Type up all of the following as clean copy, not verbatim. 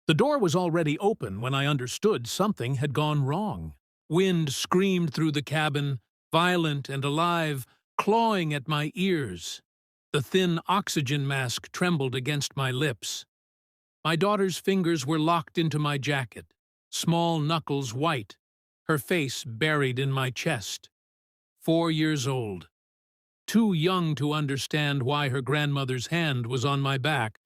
The door was already open when I understood something had gone wrong. Wind screamed through the cabin, violent and alive, clawing at my ears. The thin oxygen mask trembled against my lips. My daughter's fingers were locked into my jacket, small knuckles white, her face buried in my chest. 4 years old. Too young to understand why her grandmother's hand was on my back,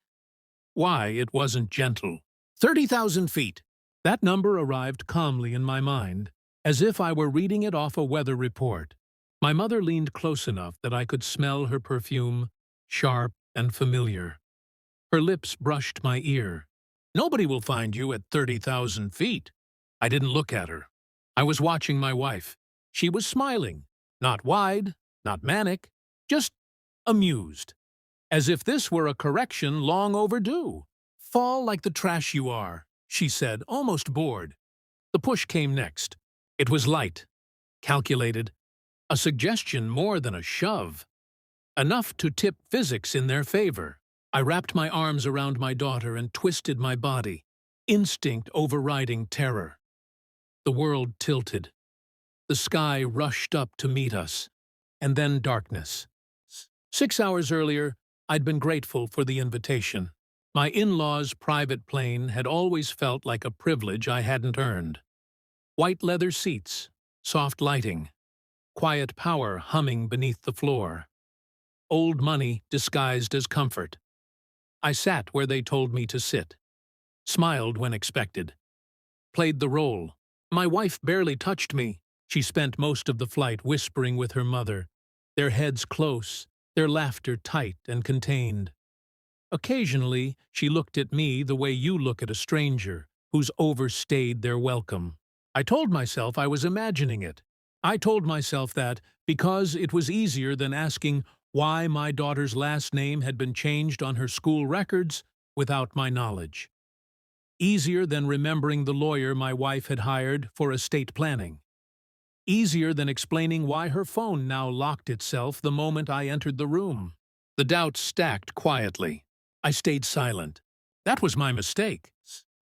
why it wasn't gentle. 30,000 feet. That number arrived calmly in my mind, as if I were reading it off a weather report. My mother leaned close enough that I could smell her perfume, sharp and familiar. Her lips brushed my ear. Nobody will find you at 30,000 feet. I didn't look at her. I was watching my wife. She was smiling, not wide, not manic, just amused. As if this were a correction long overdue. Fall like the trash you are, she said, almost bored. The push came next. It was light, calculated, a suggestion more than a shove. Enough to tip physics in their favor. I wrapped my arms around my daughter and twisted my body, instinct overriding terror. The world tilted. The sky rushed up to meet us, and then darkness. 6 hours earlier, I'd been grateful for the invitation. My in-laws' private plane had always felt like a privilege I hadn't earned. White leather seats, soft lighting, quiet power humming beneath the floor. Old money disguised as comfort. I sat where they told me to sit, smiled when expected, played the role. My wife barely touched me. She spent most of the flight whispering with her mother, their heads close, their laughter tight and contained. Occasionally, she looked at me the way you look at a stranger who's overstayed their welcome. I told myself I was imagining it. I told myself that because it was easier than asking why my daughter's last name had been changed on her school records without my knowledge. Easier than remembering the lawyer my wife had hired for estate planning. Easier than explaining why her phone now locked itself the moment I entered the room. The doubts stacked quietly. I stayed silent. That was my mistake.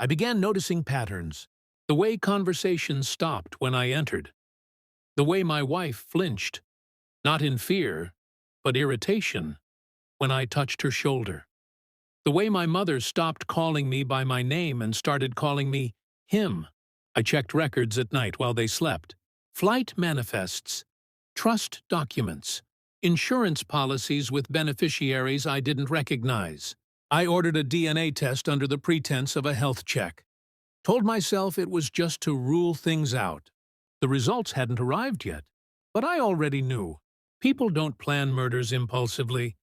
I began noticing patterns. The way conversations stopped when I entered. The way my wife flinched, not in fear, but irritation, when I touched her shoulder. The way my mother stopped calling me by my name and started calling me him. I checked records at night while they slept. Flight manifests, trust documents, insurance policies with beneficiaries I didn't recognize. I ordered a DNA test under the pretense of a health check. Told myself it was just to rule things out. The results hadn't arrived yet, but I already knew. People don't plan murders impulsively.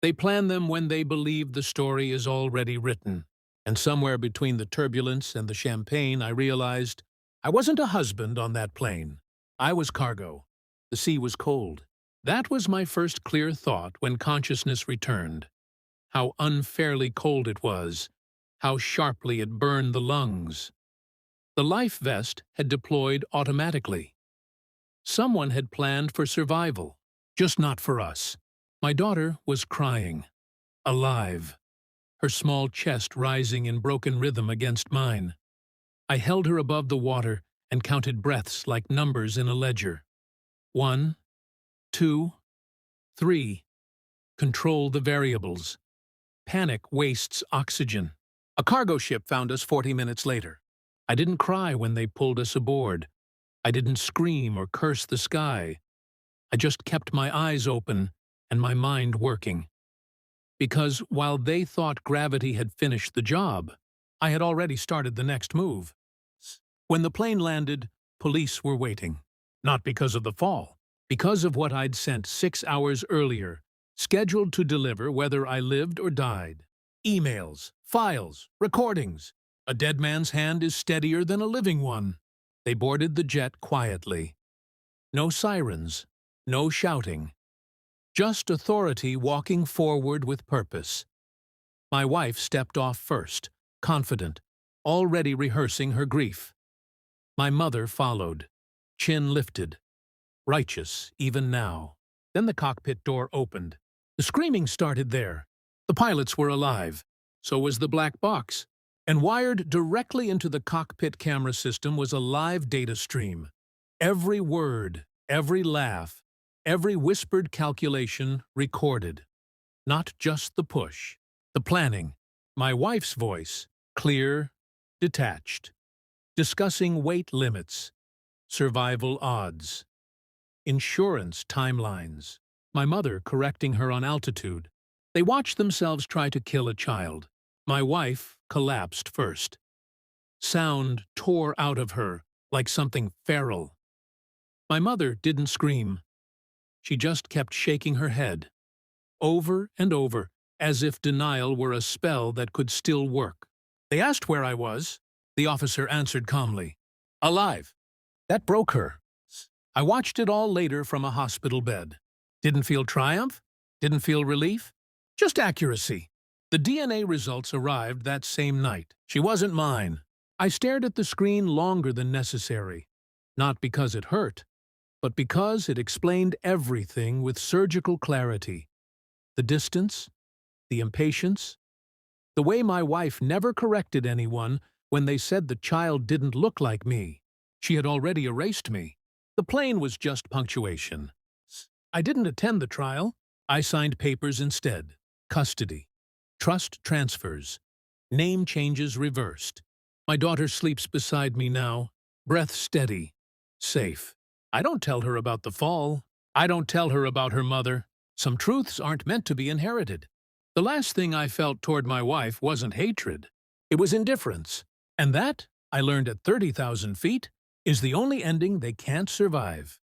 They plan them when they believe the story is already written. And somewhere between the turbulence and the champagne, I realized I wasn't a husband on that plane. I was cargo. The sea was cold. That was my first clear thought when consciousness returned. How unfairly cold it was. How sharply it burned the lungs. The life vest had deployed automatically. Someone had planned for survival, just not for us. My daughter was crying, alive, her small chest rising in broken rhythm against mine. I held her above the water and counted breaths like numbers in a ledger. 1, 2, 3. Control the variables. Panic wastes oxygen. A cargo ship found us 40 minutes later. I didn't cry when they pulled us aboard. I didn't scream or curse the sky. I just kept my eyes open and my mind working. Because while they thought gravity had finished the job, I had already started the next move. When the plane landed, police were waiting. Not because of the fall, because of what I'd sent 6 hours earlier, scheduled to deliver whether I lived or died. Emails, files, recordings. A dead man's hand is steadier than a living one. They boarded the jet quietly. No sirens, no shouting. Just authority walking forward with purpose. My wife stepped off first, confident, already rehearsing her grief. My mother followed, chin lifted, righteous even now. Then the cockpit door opened. The screaming started there. The pilots were alive. So was the black box. And wired directly into the cockpit camera system was a live data stream. Every word, every laugh, every whispered calculation recorded. Not just the push, the planning. My wife's voice, clear, detached, discussing weight limits, survival odds, insurance timelines. My mother correcting her on altitude. They watched themselves try to kill a child. My wife collapsed first. Sound tore out of her like something feral. My mother didn't scream. She just kept shaking her head, over and over, as if denial were a spell that could still work. They asked where I was. The officer answered calmly, "Alive." That broke her. I watched it all later from a hospital bed. Didn't feel triumph, didn't feel relief, just accuracy. The DNA results arrived that same night. She wasn't mine. I stared at the screen longer than necessary, not because it hurt, but because it explained everything with surgical clarity. The distance, the impatience, the way my wife never corrected anyone when they said the child didn't look like me. She had already erased me. The plane was just punctuation. I didn't attend the trial. I signed papers instead. Custody. Trust transfers. Name changes reversed. My daughter sleeps beside me now, breath steady, safe. I don't tell her about the fall. I don't tell her about her mother. Some truths aren't meant to be inherited. The last thing I felt toward my wife wasn't hatred. It was indifference. And that, I learned at 30,000 feet, is the only ending they can't survive.